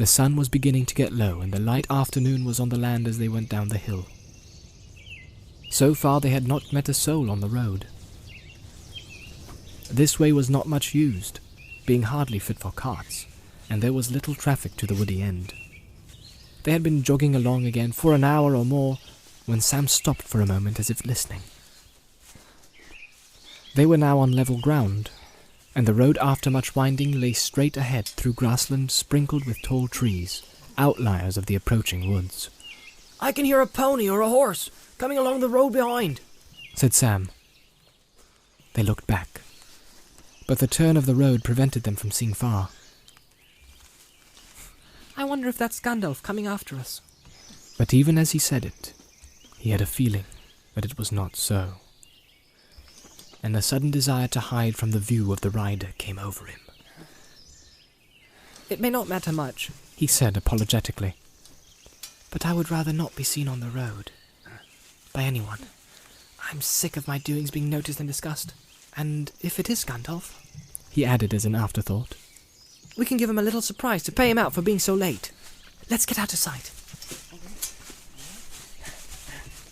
The sun was beginning to get low, and the light afternoon was on the land as they went down the hill. So far they had not met a soul on the road. This way was not much used, being hardly fit for carts, and there was little traffic to the woody end. They had been jogging along again for an hour or more, when Sam stopped for a moment as if listening. They were now on level ground, and the road after much winding lay straight ahead through grassland sprinkled with tall trees, outliers of the approaching woods. "I can hear a pony or a horse coming along the road behind," said Sam. They looked back, but the turn of the road prevented them from seeing far. "I wonder if that's Gandalf coming after us." But even as he said it, he had a feeling that it was not so, and a sudden desire to hide from the view of the rider came over him. "It may not matter much," he said apologetically, "but I would rather not be seen on the road. By anyone. I'm sick of my doings being noticed and discussed. And if it is Gandalf," he added as an afterthought, "we can give him a little surprise to pay him out for being so late. Let's get out of sight."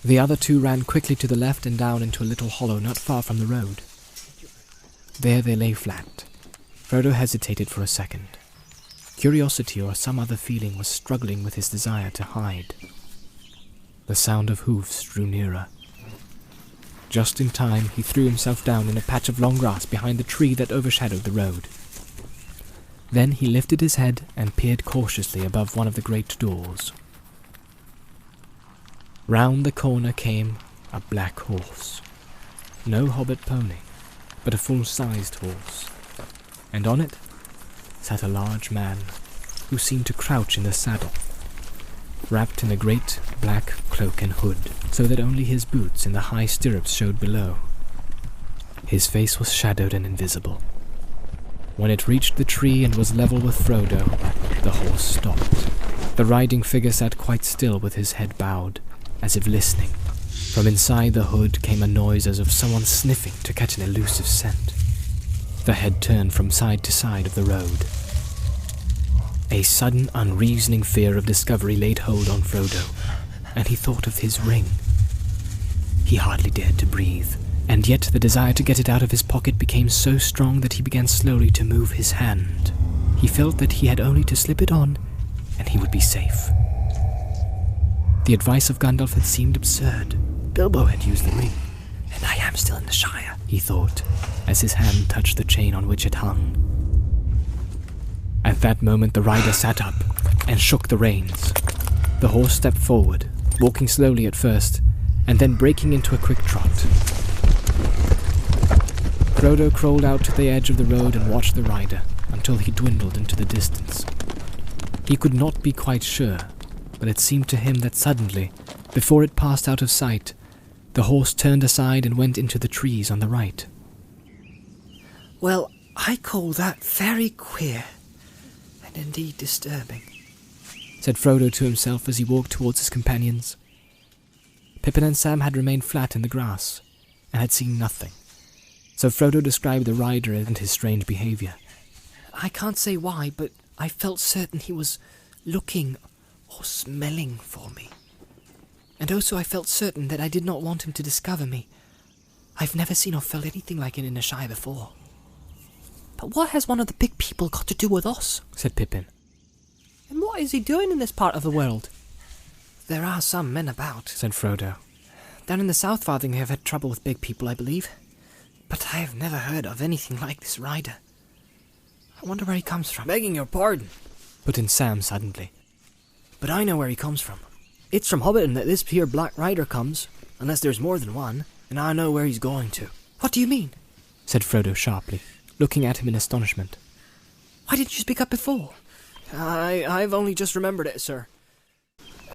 The other two ran quickly to the left and down into a little hollow not far from the road. There they lay flat. Frodo hesitated for a second. Curiosity or some other feeling was struggling with his desire to hide. The sound of hoofs drew nearer. Just in time, he threw himself down in a patch of long grass behind the tree that overshadowed the road. Then he lifted his head and peered cautiously above one of the great doors. Round the corner came a black horse. No hobbit pony, but a full-sized horse. And on it sat a large man, who seemed to crouch in the saddle, wrapped in a great black cloak and hood, so that only his boots and the high stirrups showed below. His face was shadowed and invisible. When it reached the tree and was level with Frodo, the horse stopped. The riding figure sat quite still with his head bowed, as if listening. From inside the hood came a noise as of someone sniffing to catch an elusive scent. The head turned from side to side of the road. A sudden, unreasoning fear of discovery laid hold on Frodo, and he thought of his ring. He hardly dared to breathe, and yet the desire to get it out of his pocket became so strong that he began slowly to move his hand. He felt that he had only to slip it on, and he would be safe. The advice of Gandalf had seemed absurd. Bilbo had used the ring, and I am still in the Shire, he thought, as his hand touched the chain on which it hung. At that moment the rider sat up and shook the reins. The horse stepped forward, walking slowly at first, and then breaking into a quick trot. Frodo crawled out to the edge of the road and watched the rider until he dwindled into the distance. He could not be quite sure, but it seemed to him that suddenly, before it passed out of sight, the horse turned aside and went into the trees on the right. "Well, I call that very queer, and indeed disturbing," said Frodo to himself as he walked towards his companions. Pippin and Sam had remained flat in the grass, and had seen nothing, so Frodo described the rider and his strange behaviour. "I can't say why, but I felt certain he was looking or smelling for me. And also I felt certain that I did not want him to discover me. I've never seen or felt anything like it in the Shire before." "But what has one of the big people got to do with us?" said Pippin. "And what is he doing in this part of the world?" "There are some men about," said Frodo. "Down in the South Farthing they have had trouble with big people, I believe. But I have never heard of anything like this rider. I wonder where he comes from." "Begging your pardon," put in Sam suddenly, "but I know where he comes from. It's from Hobbiton that this here Black Rider comes, unless there's more than one, and I know where he's going to." "What do you mean?" said Frodo sharply, looking at him in astonishment. "Why didn't you speak up before?" I've only just remembered it, sir.